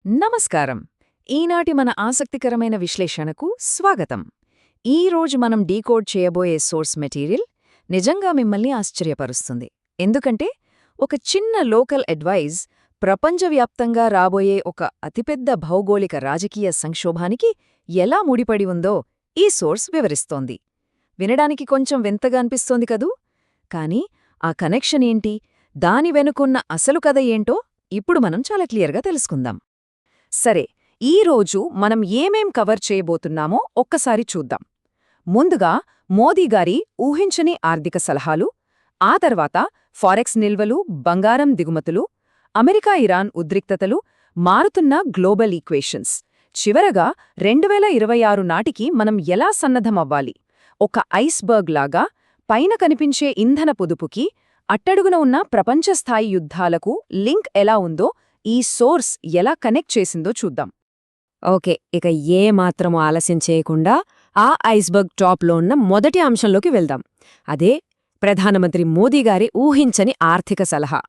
నమస్కారం. ఈనాటి మన ఆసక్తికరమైన విశ్లేషణకు స్వాగతం. ఈరోజు మనం డీకోడ్ చేయబోయే సోర్స్ మెటీరియల్ నిజంగా మిమ్మల్ని ఆశ్చర్యపరుస్తుంది. ఎందుకంటే ఒక చిన్న లోకల్ అడ్వైజ్ ప్రపంచవ్యాప్తంగా రాబోయే ఒక అతిపెద్ద భౌగోళిక రాజకీయ సంక్షోభానికి ఎలా ముడిపడి ఉందో ఈ సోర్స్ వివరిస్తోంది. వినడానికి కొంచెం వింతగా అనిపిస్తోంది కదూ? కానీ ఆ కనెక్షన్ ఏంటి, దాని వెనుకున్న అసలు కథ ఏంటో ఇప్పుడు మనం చాలా క్లియర్గా తెలుసుకుందాం. సరే, ఈరోజు మనం ఏమేం కవర్ చేయబోతున్నామో ఒక్కసారి చూద్దాం. ముందుగా మోదీగారి ఊహించని ఆర్థిక సలహాలు, ఆ తర్వాత ఫారెక్స్ నిల్వలు, బంగారం దిగుమతులు, అమెరికా ఇరాన్ ఉద్రిక్తతలు, మారుతున్న గ్లోబల్ ఈక్వేషన్స్, చివరగా 2026 నాటికి మనం ఎలా సన్నద్ధమవ్వాలి, ఒక ఐస్బర్గ్ లాగా పైన కనిపించే ఇంధన పొదుపుకి అట్టడుగున ఉన్న ప్రపంచస్థాయి యుద్ధాలకు లింక్ ఎలా ఉందో ఈ సోర్స్ ఎలా కనెక్ట్ చేసిందో చూద్దాం. ఓకే, ఇక మాత్రము ఆలస్యం చేయకుండా ఆ ఐస్బర్గ్ టాప్లో ఉన్న మొదటి అంశంలోకి వెళ్దాం. అదే ప్రధానమంత్రి మోదీగారి ఊహించని ఆర్థిక సలహా.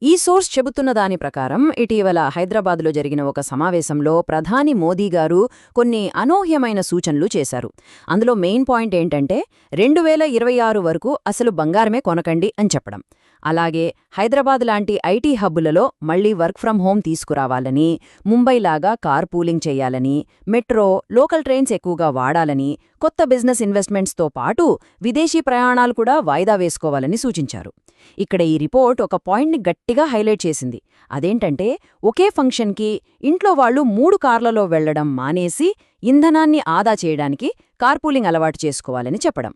ఈ సోర్స్ చెబుతున్న దాని ప్రకారం ఇటీవల హైదరాబాద్లో జరిగిన ఒక సమావేశంలో ప్రధాని మోదీగారు కొన్ని అనూహ్యమైన సూచనలు చేశారు. అందులో మెయిన్ పాయింట్ ఏంటంటే 2026 వరకు అసలు బంగారమే కొనకండి అని చెప్పడం. అలాగే హైదరాబాద్ లాంటి ఐటీ హబ్బులలో మళ్లీ వర్క్ ఫ్రం హోం తీసుకురావాలని, ముంబైలాగా కార్ పూలింగ్ చేయాలని, మెట్రో, లోకల్ ట్రైన్స్ ఎక్కువగా వాడాలని, కొత్త బిజినెస్ ఇన్వెస్ట్మెంట్స్తో పాటు విదేశీ ప్రయాణాలు కూడా వాయిదా వేసుకోవాలని సూచించారు. ఇక్కడ ఈ రిపోర్ట్ ఒక పాయింట్ని గట్టిగా హైలైట్ చేసింది. అదేంటంటే ఒకే ఫంక్షన్కి ఇంట్లో వాళ్లు 3 కార్లలో వెళ్లడం మానేసి ఇంధనాన్ని ఆదా చేయడానికి కార్పూలింగ్ అలవాటు చేసుకోవాలని చెప్పడం.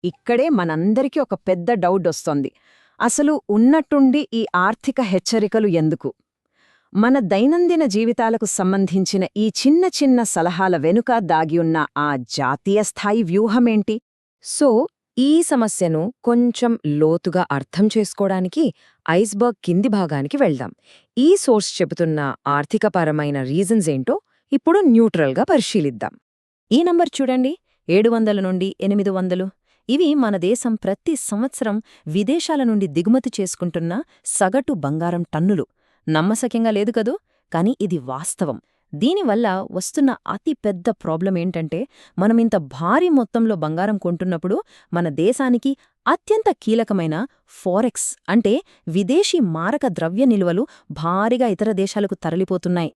ఇక్కడే మనందరికీ ఒక పెద్ద డౌట్ వస్తోంది. అసలు ఉన్నట్టుండి ఈ ఆర్థిక హెచ్చరికలు ఎందుకు? మన దైనందిన జీవితాలకు సంబంధించిన ఈ చిన్న చిన్న సలహాల వెనుక దాగియున్న ఆ జాతీయ స్థాయి వ్యూహమేంటి? సో ఈ సమస్యను కొంచెం లోతుగా అర్థం చేసుకోవడానికి ఐస్బర్గ్ కింది భాగానికి వెళ్దాం. ఈ సోర్స్ చెబుతున్న ఆర్థికపరమైన రీజన్స్ ఏంటో ఇప్పుడు న్యూట్రల్గా పరిశీలిద్దాం. ఈ నంబర్ చూడండి, 700 నుండి 800. ఇవి మన దేశం ప్రతి సంవత్సరం విదేశాల నుండి దిగుమతి చేసుకుంటున్న సగటు బంగారం టన్నులు. నమ్మశక్యంగా లేదు కదూ? కానీ ఇది వాస్తవం. దీనివల్ల వస్తున్న అతి పెద్ద ప్రాబ్లం ఏంటంటే మనమింత భారీ మొత్తంలో బంగారం కొంటున్నప్పుడు మన దేశానికి అత్యంత కీలకమైన ఫారెక్స్ అంటే విదేశీ మారక ద్రవ్య నిల్వలు భారీగా ఇతర దేశాలకు తరలిపోతున్నాయి.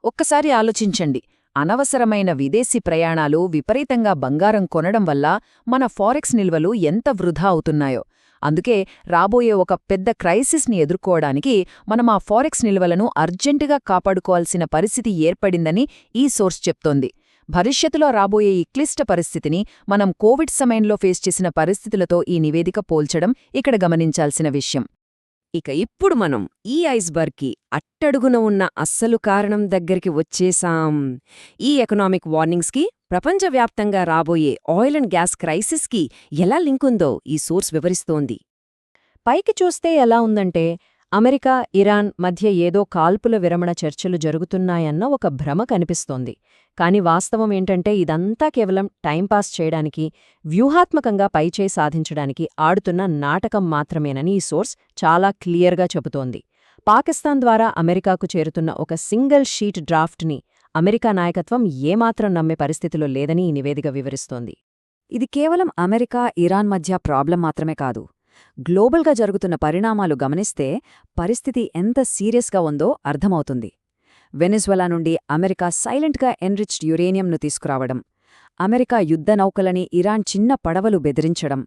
ఒక్కసారి ఆలోచించండి. అనవసరమైన విదేశీ ప్రయాణాలు, విపరీతంగా బంగారం కొనడం వల్ల మన ఫారెక్స్ నిల్వలు ఎంత వృధా అవుతున్నాయో. అందుకే రాబోయే ఒక పెద్ద క్రైసిస్ని ఎదుర్కోవడానికి మనం ఆ ఫారెక్స్ నిల్వలను అర్జెంటుగా కాపాడుకోవాల్సిన పరిస్థితి ఏర్పడిందని ఈ సోర్స్ చెప్తోంది. భవిష్యత్తులో రాబోయే ఈ క్లిష్ట పరిస్థితిని మనం కోవిడ్ సమయంలో ఫేస్ చేసిన పరిస్థితులతో ఈ నివేదిక పోల్చడం ఇక్కడ గమనించాల్సిన విషయం. ఇక ఇప్పుడు మనం ఈ ఐస్బర్గ్కి అట్టడుగున ఉన్న అస్సలు కారణం దగ్గరికి వచ్చేశాం. ఈ ఎకనామిక్ వార్నింగ్స్కి ప్రపంచవ్యాప్తంగా రాబోయే ఆయిల్ అండ్ గ్యాస్ క్రైసిస్కి ఎలా లింకుందో ఈ సోర్స్ వివరిస్తోంది. పైకి చూస్తే ఎలా ఉందంటే అమెరికా, ఇరాన్ మధ్య ఏదో కాల్పుల విరమణ చర్చలు జరుగుతున్నాయన్న ఒక భ్రమ కనిపిస్తోంది. కాని వాస్తవం ఏంటంటే ఇదంతా కేవలం టైంపాస్ చేయడానికి, వ్యూహాత్మకంగా పైచేయి సాధించడానికి ఆడుతున్న నాటకం మాత్రమేనని ఈ సోర్స్ చాలా క్లియర్గా చెబుతోంది. పాకిస్తాన్ ద్వారా అమెరికాకు చేరుతున్న ఒక సింగిల్ షీట్ డ్రాఫ్ట్ని అమెరికా నాయకత్వం ఏమాత్రం నమ్మే పరిస్థితిలో లేదని ఈ నివేదిక వివరిస్తోంది. ఇది కేవలం అమెరికా, ఇరాన్ మధ్య ప్రాబ్లం మాత్రమే కాదు. గ్లోబల్గా జరుగుతున్న పరిణామాలు గమనిస్తే పరిస్థితి ఎంత సీరియస్గా ఉందో అర్థమవుతుంది. వెనిజువలా నుండి అమెరికా సైలెంట్గా ఎన్రిచ్డ్ యురేనియంను తీసుకురావడం, అమెరికా యుద్ధ నౌకలని ఇరాన్ చిన్న పడవలు బెదిరించడం,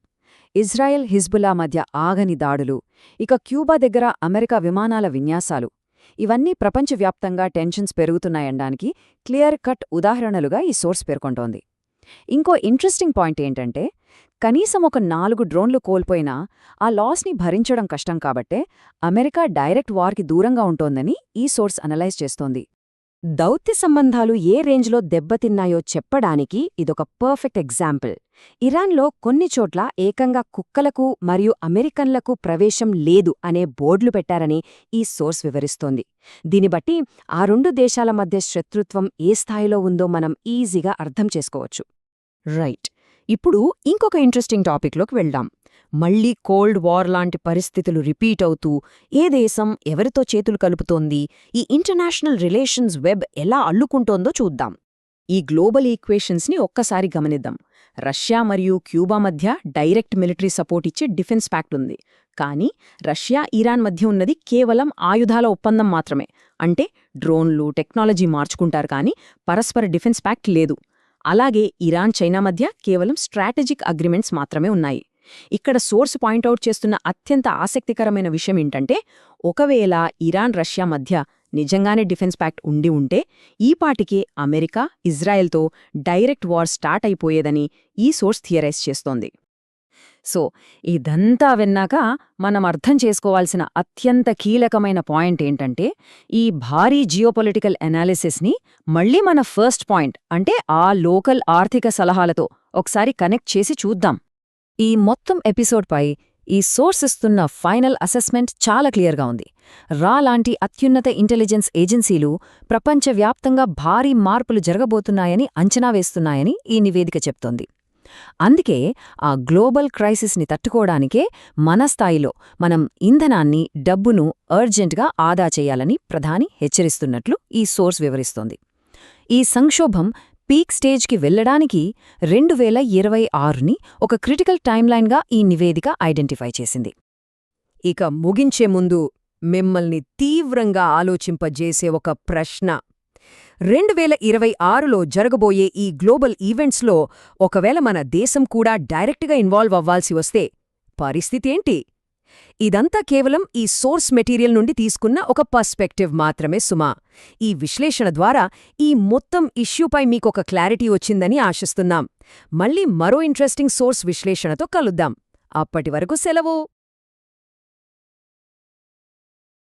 ఇజ్రాయెల్ హిజ్బుల్లా మధ్య ఆగని దాడులు, ఇక క్యూబా దగ్గర అమెరికా విమానాల విన్యాసాలు, ఇవన్నీ ప్రపంచవ్యాప్తంగా టెన్షన్స్ పెరుగుతున్నాయనడానికి క్లియర్ కట్ ఉదాహరణలుగా ఈ సోర్స్ పేర్కొంటోంది. ఇంకో ఇంట్రెస్టింగ్ పాయింట్ ఏంటంటే కనీసం ఒక 4 డ్రోన్లు కోల్పోయినా ఆ లాస్ని భరించడం కష్టం కాబట్టే అమెరికా డైరెక్ట్ వార్కి దూరంగా ఉంటోందని ఈ సోర్స్ అనలైజ్ చేస్తోంది. దౌత్య సంబంధాలు ఏ రేంజ్లో దెబ్బతిన్నాయో చెప్పడానికి ఇదొక పర్ఫెక్ట్ ఎగ్జాంపుల్. ఇరాన్లో కొన్ని చోట్ల ఏకంగా కుక్కలకు మరియు అమెరికన్లకు ప్రవేశం లేదు అనే బోర్డులు పెట్టారని ఈ సోర్స్ వివరిస్తోంది. దీనిబట్టి ఆ 2 దేశాల మధ్య శత్రుత్వం ఏ స్థాయిలో ఉందో మనం ఈజీగా అర్థం చేసుకోవచ్చు. రైట్. ఇప్పుడు ఇంకొక ఇంట్రెస్టింగ్ టాపిక్లోకి వెళ్దాం. మళ్లీ కోల్డ్ వార్ లాంటి పరిస్థితులు రిపీట్ అవుతూ ఏ దేశం ఎవరితో చేతులు కలుపుతోంది, ఈ ఇంటర్నేషనల్ రిలేషన్స్ వెబ్ ఎలా అల్లుకుంటోందో చూద్దాం. ఈ గ్లోబల్ ఈక్వేషన్స్ని ఒక్కసారి గమనిద్దాం. రష్యా మరియు క్యూబా మధ్య డైరెక్ట్ మిలిటరీ సపోర్ట్ ఇచ్చే డిఫెన్స్ ప్యాక్ట్ ఉంది. కానీ రష్యా, ఇరాన్ మధ్య ఉన్నది కేవలం ఆయుధాల ఒప్పందం మాత్రమే. అంటే డ్రోన్లు, టెక్నాలజీ మార్చుకుంటారు కానీ పరస్పర డిఫెన్స్ ప్యాక్ట్ లేదు. అలాగే ఇరాన్, చైనా మధ్య కేవలం స్ట్రాటజిక్ అగ్రిమెంట్స్ మాత్రమే ఉన్నాయి. ఇక్కడ సోర్స్ పాయింట్అవుట్ చేస్తున్న అత్యంత ఆసక్తికరమైన విషయం ఏంటంటే, ఒకవేళ ఇరాన్, రష్యా మధ్య నిజంగానే డిఫెన్స్ ప్యాక్ట్ ఉండి ఉంటే ఈపాటికే అమెరికా, ఇజ్రాయెల్తో డైరెక్ట్ వార్ స్టార్ట్ అయిపోయేదని ఈ సోర్స్ థియరైజ్ చేస్తోంది. సో ఇదంతా విన్నాక మనం అర్థం చేసుకోవాల్సిన అత్యంత కీలకమైన పాయింట్ ఏంటంటే, ఈ భారీ జియోపొలిటికల్ అనాలిసిస్ని మళ్లీ మన ఫస్ట్ పాయింట్ అంటే ఆ లోకల్ ఆర్థిక సలహాలతో ఒకసారి కనెక్ట్ చేసి చూద్దాం. ఈ మొత్తం ఎపిసోడ్పై ఈ సోర్స్ ఇస్తున్న ఫైనల్ అసెస్మెంట్ చాలా క్లియర్గా ఉంది. రా లాంటి అత్యున్నత ఇంటెలిజెన్స్ ఏజెన్సీలు ప్రపంచవ్యాప్తంగా భారీ మార్పులు జరగబోతున్నాయని అంచనా వేస్తున్నాయని ఈ నివేదిక చెప్తోంది. అందుకే ఆ గ్లోబల్ క్రైసిస్ని తట్టుకోవడానికే మన స్థాయిలో మనం ఇంధనాన్ని, డబ్బును అర్జెంట్గా ఆదా చేయాలని ప్రధాని హెచ్చరిస్తున్నట్లు ఈ సోర్స్ వివరిస్తోంది. ఈ సంక్షోభం పీక్ స్టేజ్కి వెళ్లడానికి 2026ని ఒక క్రిటికల్ టైమ్లైన్గా ఈ నివేదిక ఐడెంటిఫై చేసింది. ఇక ముగించే ముందు మిమ్మల్ని తీవ్రంగా ఆలోచింపజేసే ఒక ప్రశ్న. 2026లో జరగబోయే ఈ గ్లోబల్ ఈవెంట్స్లో ఒకవేళ మన దేశం కూడా డైరెక్ట్గా ఇన్వాల్వ్ అవ్వాల్సి వస్తే పరిస్థితేంటి? ఇదంతా కేవలం ఈ సోర్స్ మెటీరియల్ నుండి తీసుకున్న ఒక పర్స్పెక్టివ్ మాత్రమే సుమా. ఈ విశ్లేషణ ద్వారా ఈ మొత్తం ఇష్యూపై మీకొక క్లారిటీ వచ్చిందని ఆశిస్తున్నాం. మళ్ళీ మరో ఇంట్రెస్టింగ్ సోర్స్ విశ్లేషణతో కలుద్దాం. అప్పటివరకు సెలవు.